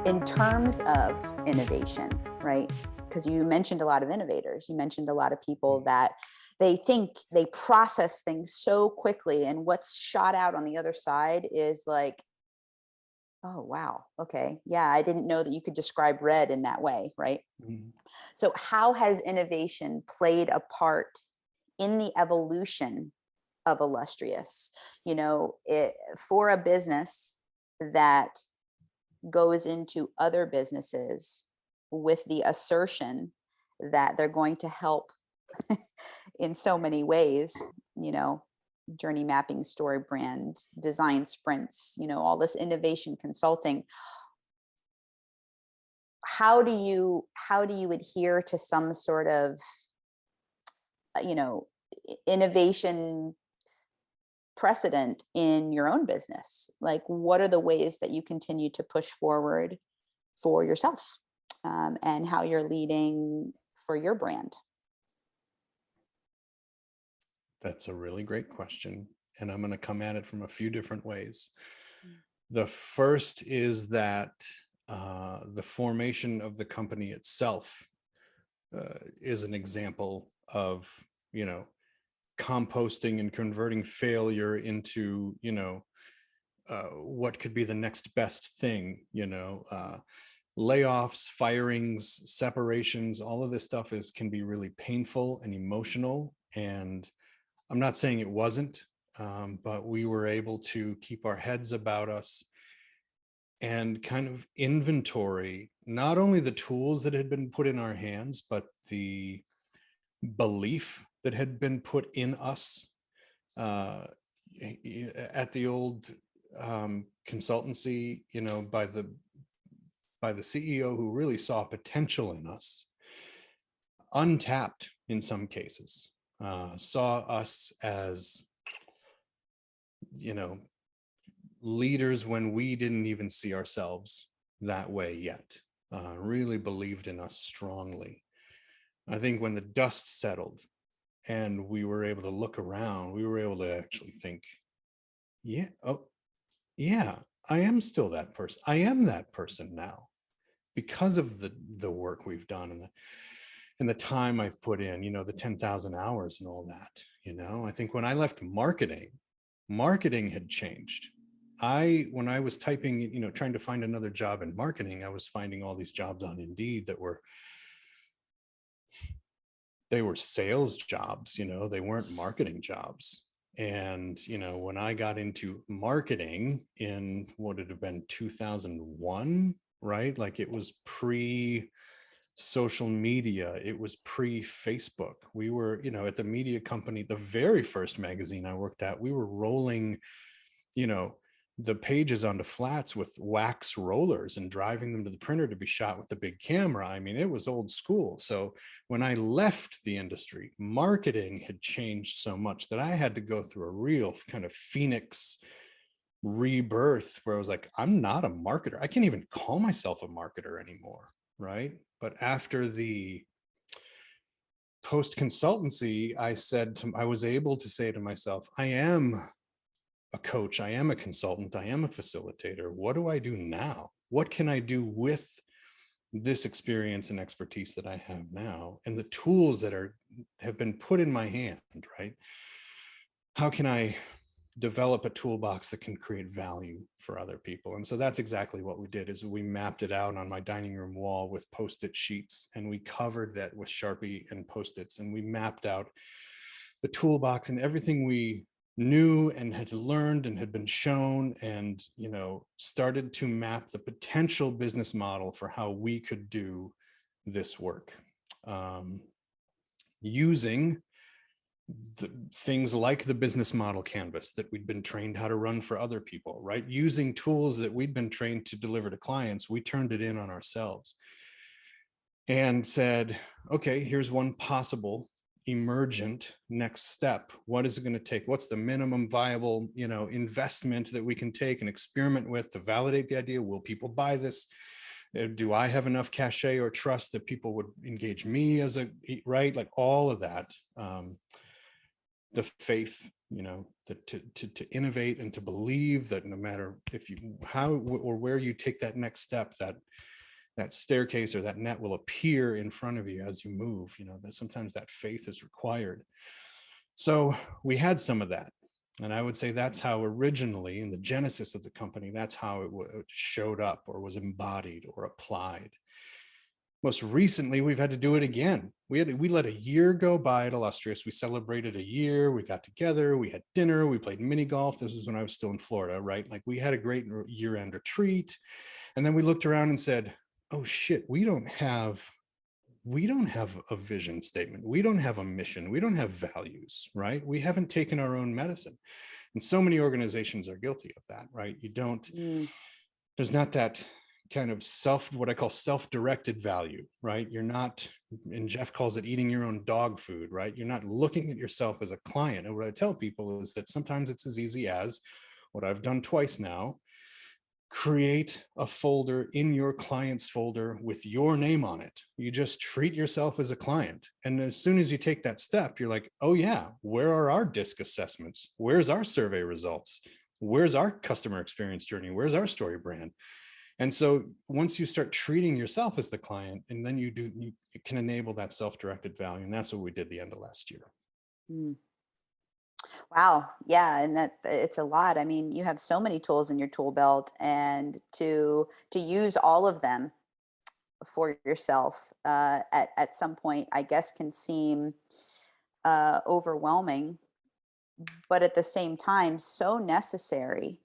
In terms of innovation, right? Because you mentioned a lot of innovators, you mentioned a lot of people that they process things so quickly, and what's shot out on the other side is like, oh wow, okay, yeah, I didn't know that you could describe red in that way, right? Mhm. So how has innovation played a part in the evolution of Illustrious? For a business that goes into other businesses with the assertion that they're going to help in so many ways, you know, journey mapping, story brands, design sprints, all this innovation consulting. How do you adhere to some sort of, you know, innovation precedent in your own business? Like, what are the ways that you continue to push forward for yourself, and how you're leading for your brand? That's a really great question. And I'm going to come at it from a few different ways. Mm. The first is that the formation of the company itself is an example of, you know, composting and converting failure into, what could be the next best thing, layoffs, firings, separations, all of this stuff can be really painful and emotional. And I'm not saying it wasn't, but we were able to keep our heads about us and kind of inventory not only the tools that had been put in our hands, but the belief that had been put in us at the old consultancy, by the CEO who really saw potential in us, untapped in some cases, saw us as, you know, leaders when we didn't even see ourselves that way yet, really believed in us strongly. I think when the dust settled and we were able to look around, we were able to actually think, yeah, oh, yeah, I am still that person. I am that person now because of the work we've done and the time I've put in, the 10,000 hours and all that. I think when I left marketing had changed. When I was typing, trying to find another job in marketing, I was finding all these jobs on Indeed they were sales jobs, they weren't marketing jobs. And, when I got into marketing in what would have been 2001, right? Like it was pre social media, it was pre Facebook. We were, at the media company, the very first magazine I worked at, we were rolling, you know, the pages onto flats with wax rollers and driving them to the printer to be shot with the big camera. I mean, it was old school. So when I left the industry, marketing had changed so much that I had to go through a real kind of phoenix rebirth where I was like, I'm not a marketer. I can't even call myself a marketer anymore. Right. But after the post consultancy, I was able to say to myself, I am a coach, I am a consultant, I am a facilitator. What do I do now? What can I do with this experience and expertise that I have now and the tools that have been put in my hand, right? How can I develop a toolbox that can create value for other people? And so that's exactly what we did. Is we mapped it out on my dining room wall with post-it sheets, and we covered that with Sharpie and post-its, and we mapped out the toolbox and everything we knew and had learned and had been shown, and started to map the potential business model for how we could do this work, using things like the business model canvas that we'd been trained how to run for other people, right? Using tools that we'd been trained to deliver to clients, we turned it in on ourselves and said, okay, here's one possible emergent next step. What is it going to take? What's the minimum viable, investment that we can take and experiment with to validate the idea? Will people buy this? Do I have enough cachet or trust that people would engage me right? Like all of that, the faith you know, that to innovate and to believe that no matter if you how or where you take that next step, that staircase or that net will appear in front of you as you move, you know, that sometimes that faith is required. So we had some of that. And I would say that's how originally in the genesis of the company, that's how it showed up or was embodied or applied. Most recently, we've had to do it again. We let a year go by at Illustrious. We celebrated a year. We got together. We had dinner. We played mini golf. This was when I was still in Florida, right? Like we had a great year-end retreat. And then we looked around and said, oh shit, we don't have a vision statement. We don't have a mission. We don't have values, right? We haven't taken our own medicine. And so many organizations are guilty of that, right? You don't, there's not that kind of what I call self-directed value, right? You're not, and Jeff calls it eating your own dog food, right? You're not looking at yourself as a client. And what I tell people is that sometimes it's as easy as what I've done twice now. Create a folder in your client's folder with your name on it. You just treat yourself as a client. And as soon as you take that step, you're like, oh yeah, where are our DISC assessments? Where's our survey results? Where's our customer experience journey? Where's our story brand? And so once you start treating yourself as the client, and then you can enable that self-directed value. And that's what we did the end of last year. Wow. Yeah. And that it's a lot. I mean, you have so many tools in your tool belt, and to use all of them for yourself at some point, I guess, can seem overwhelming, but at the same time, so necessary.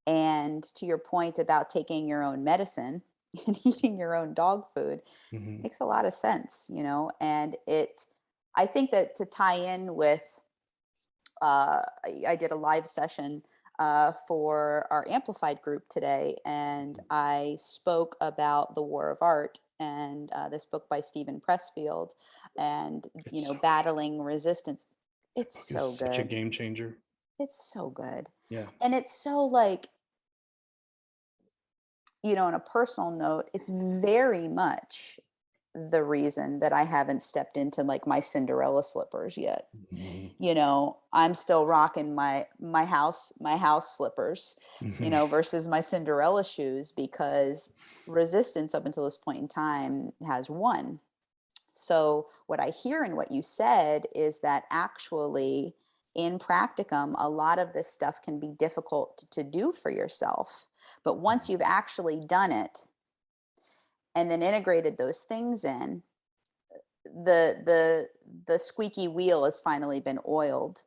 And to your point about taking your own medicine and eating your own dog food, makes a lot of sense, you know, and I think that to tie in with, I did a live session for our Amplified group today, and I spoke about The War of Art and this book by Stephen Pressfield, and battling resistance. It's so good. Such a game changer. It's so good. Yeah. And it's so like, on a personal note, it's very much the reason that I haven't stepped into like my Cinderella slippers yet. I'm still rocking my house slippers, versus my Cinderella shoes, because resistance up until this point in time has won. So what I hear in what you said is that actually in practicum, a lot of this stuff can be difficult to do for yourself. But once you've actually done it and then integrated those things in, the squeaky wheel has finally been oiled,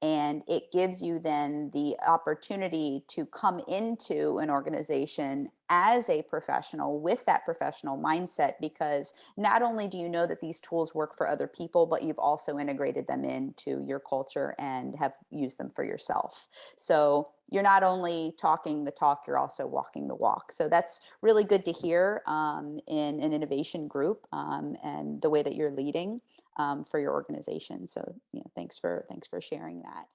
and it gives you then the opportunity to come into an organization as a professional with that professional mindset, because not only do you know that these tools work for other people, but you've also integrated them into your culture and have used them for yourself. So you're not only talking the talk, you're also walking the walk. So that's really good to hear in an innovation group, and the way that you're leading for your organization. So thanks for sharing that.